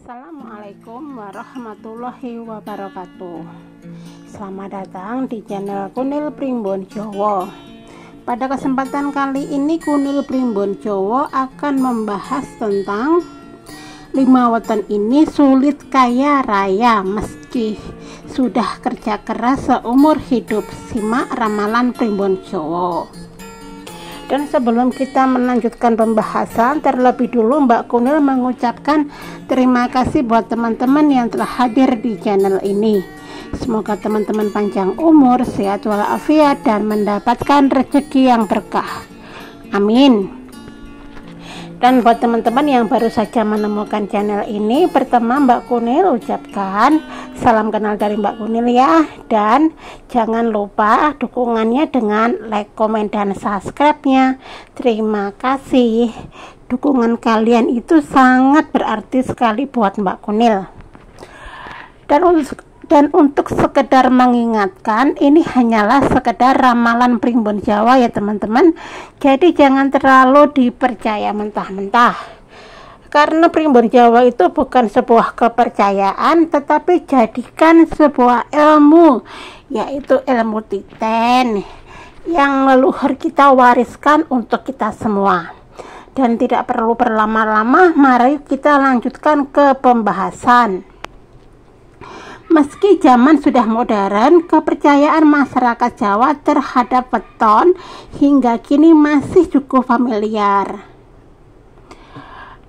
Assalamualaikum warahmatullahi wabarakatuh. Selamat datang di channel Kunil Primbon Jowo. Pada kesempatan kali ini Kunil Primbon Jowo akan membahas tentang 5 weton ini sulit kaya raya meski sudah kerja keras seumur hidup. Simak ramalan Primbon Jowo. Dan sebelum kita melanjutkan pembahasan, terlebih dulu Mbak Kunil mengucapkan terima kasih buat teman-teman yang telah hadir di channel ini. Semoga teman-teman panjang umur, sehat walafiat, dan mendapatkan rezeki yang berkah. Amin. Dan buat teman-teman yang baru saja menemukan channel ini, pertama Mbak Kunil ucapkan salam kenal dari Mbak Kunil ya. Dan jangan lupa dukungannya dengan like, komen, dan subscribe-nya. Terima kasih. Dukungan kalian itu sangat berarti sekali buat Mbak Kunil. Dan untuk sekedar mengingatkan, ini hanyalah sekedar ramalan Primbon Jawa ya teman-teman. Jadi jangan terlalu dipercaya mentah-mentah. Karena Primbon Jawa itu bukan sebuah kepercayaan, tetapi jadikan sebuah ilmu, yaitu ilmu titen yang leluhur kita wariskan untuk kita semua. Dan tidak perlu berlama-lama, mari kita lanjutkan ke pembahasan. Meski zaman sudah modern, kepercayaan masyarakat Jawa terhadap weton hingga kini masih cukup familiar.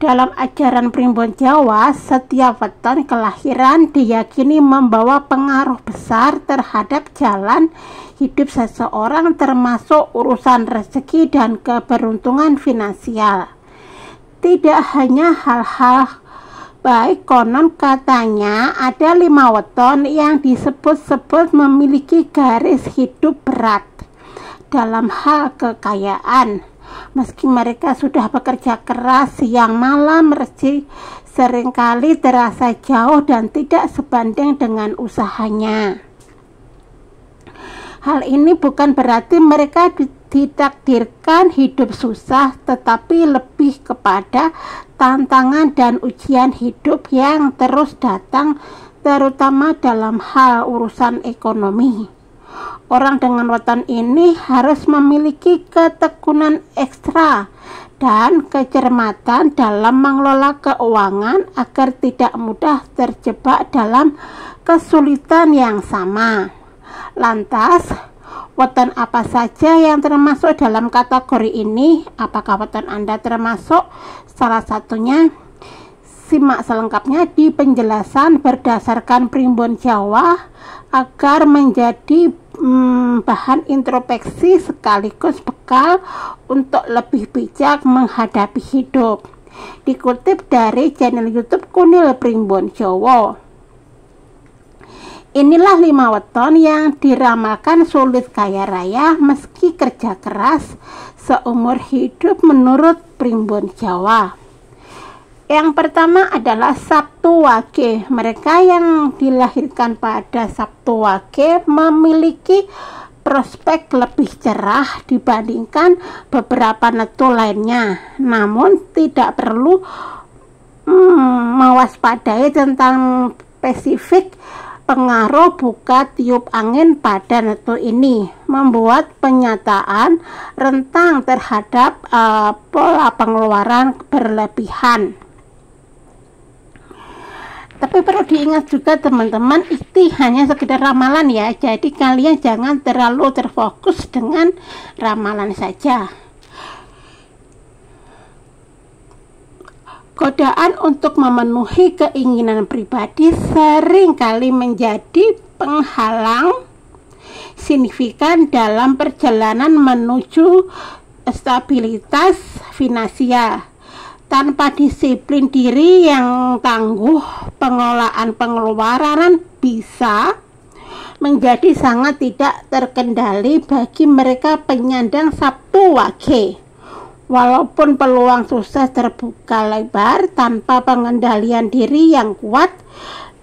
Dalam ajaran Primbon Jawa, setiap weton kelahiran diyakini membawa pengaruh besar terhadap jalan hidup seseorang, termasuk urusan rezeki dan keberuntungan finansial. Tidak hanya hal-hal baik, konon katanya ada 5 weton yang disebut-sebut memiliki garis hidup berat dalam hal kekayaan. Meski mereka sudah bekerja keras siang malam, rezeki seringkali terasa jauh dan tidak sebanding dengan usahanya. Hal ini bukan berarti mereka ditakdirkan hidup susah, tetapi lebih kepada tantangan dan ujian hidup yang terus datang, terutama dalam hal urusan ekonomi. Orang dengan weton ini harus memiliki ketekunan ekstra dan kecermatan dalam mengelola keuangan agar tidak mudah terjebak dalam kesulitan yang sama. Lantas, weton apa saja yang termasuk dalam kategori ini? Apakah weton Anda termasuk salah satunya? Simak selengkapnya di penjelasan berdasarkan Primbon Jawa agar menjadi bahan introspeksi sekaligus bekal untuk lebih bijak menghadapi hidup. Dikutip dari channel YouTube Kunil Primbon Jowo. Inilah 5 weton yang diramalkan sulit kaya raya meski kerja keras seumur hidup menurut Primbon Jawa. Yang pertama adalah Sabtu Wage. Mereka yang dilahirkan pada Sabtu Wage memiliki prospek lebih cerah dibandingkan beberapa netu lainnya. Namun tidak perlu mewaspadai tentang spesifik pengaruh buka tiup angin pada netu ini, membuat penyataan rentang terhadap pola pengeluaran berlebihan. Tapi perlu diingat juga teman-teman, itu hanya sekedar ramalan ya, jadi kalian jangan terlalu terfokus dengan ramalan saja. Godaan untuk memenuhi keinginan pribadi sering kali menjadi penghalang signifikan dalam perjalanan menuju stabilitas finansial. Tanpa disiplin diri yang tangguh, pengelolaan pengeluaran bisa menjadi sangat tidak terkendali bagi mereka penyandang Sabtu Wage. Walaupun peluang sukses terbuka lebar tanpa pengendalian diri yang kuat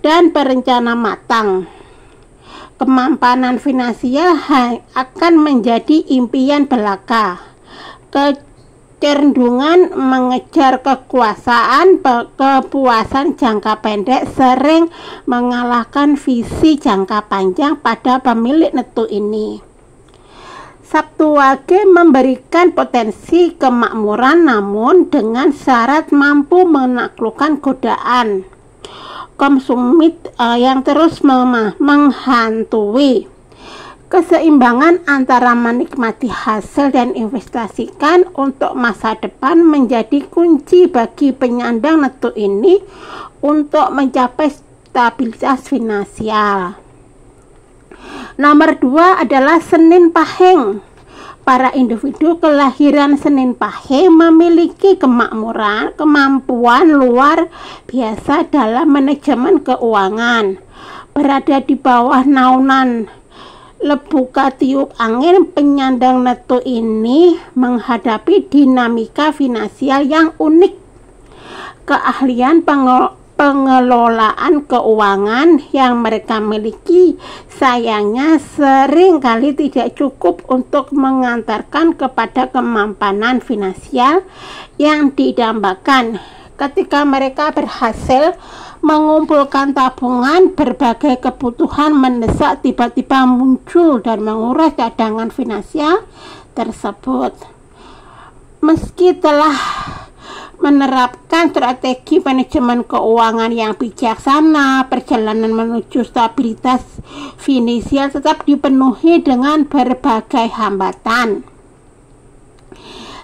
dan berencana matang, kemampanan finansial akan menjadi impian belaka. kecenderungan mengejar kepuasan jangka pendek sering mengalahkan visi jangka panjang pada pemilik netu ini. Sabtu Wage memberikan potensi kemakmuran, namun dengan syarat mampu menaklukkan godaan konsumit yang terus menghantui. Keseimbangan antara menikmati hasil dan investasikan untuk masa depan menjadi kunci bagi penyandang netu ini untuk mencapai stabilitas finansial. Nomor 2 adalah Senin Pahing. Para individu kelahiran Senin Pahing memiliki kemampuan luar biasa dalam manajemen keuangan. Berada di bawah naungan Lebuka tiup angin, penyandang netu ini menghadapi dinamika finansial yang unik. Keahlian pengelolaan keuangan yang mereka miliki sayangnya seringkali tidak cukup untuk mengantarkan kepada kemampanan finansial yang didambakan. Ketika mereka berhasil mengumpulkan tabungan, berbagai kebutuhan mendesak tiba-tiba muncul dan menguras cadangan finansial tersebut. Meski telah menerapkan strategi manajemen keuangan yang bijaksana, perjalanan menuju stabilitas finansial tetap dipenuhi dengan berbagai hambatan.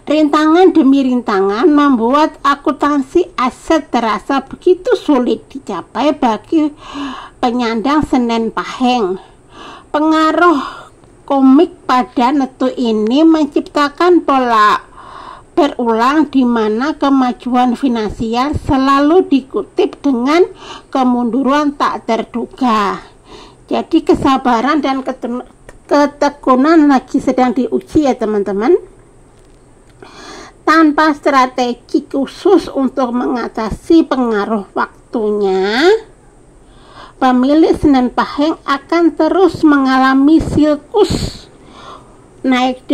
Rintangan demi rintangan membuat akuntansi aset terasa begitu sulit dicapai bagi penyandang Senin Pahing. Pengaruh komik pada netu ini menciptakan pola berulang di mana kemajuan finansial selalu dikutip dengan kemunduran tak terduga. Jadi kesabaran dan ketekunan lagi sedang diuji ya teman-teman. Tanpa strategi khusus untuk mengatasi pengaruh waktunya, pemilik Senin Pahing akan terus mengalami siklus naik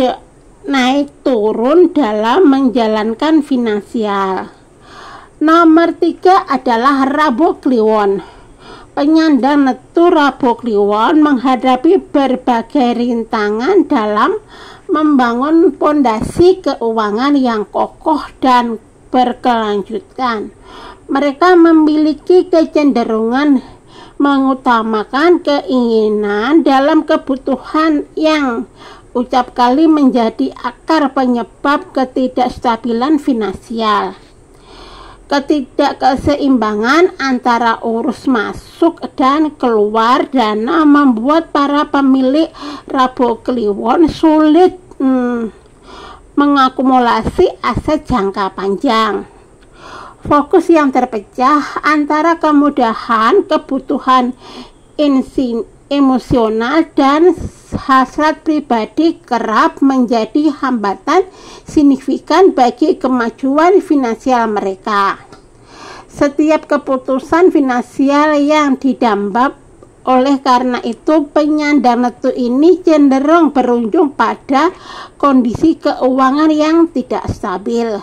turun dalam menjalankan finansial. Nomor 3 adalah Rabu Kliwon. Penyandang netu Rabu Kliwon menghadapi berbagai rintangan dalam membangun fondasi keuangan yang kokoh dan berkelanjutan. Mereka memiliki kecenderungan mengutamakan keinginan dalam kebutuhan yang ucap kali menjadi akar penyebab ketidakstabilan finansial. Ketidakseimbangan antara urus masuk dan keluar dana membuat para pemilik Rabu Kliwon sulit mengakumulasi aset jangka panjang. Fokus yang terpecah antara kemudahan, kebutuhan emosional dan hasrat pribadi kerap menjadi hambatan signifikan bagi kemajuan finansial mereka. Setiap keputusan finansial yang didampak oleh karena itu penyandang netu ini cenderung berujung pada kondisi keuangan yang tidak stabil.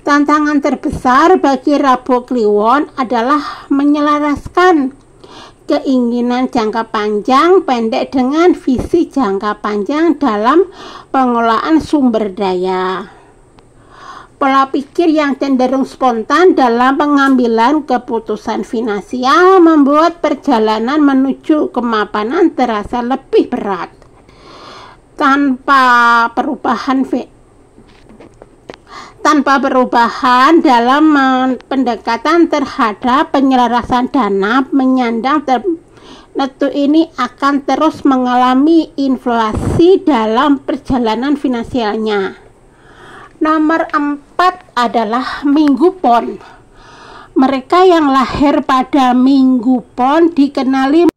Tantangan terbesar bagi Rabu Kliwon adalah menyelaraskan keinginan jangka panjang pendek dengan visi jangka panjang dalam pengelolaan sumber daya. Pola pikir yang cenderung spontan dalam pengambilan keputusan finansial membuat perjalanan menuju kemapanan terasa lebih berat. Tanpa perubahan dalam pendekatan terhadap penyelarasan dana, penyandang netu ini akan terus mengalami inflasi dalam perjalanan finansialnya. Nomor 4 adalah Minggu Pon. Mereka yang lahir pada Minggu Pon dikenali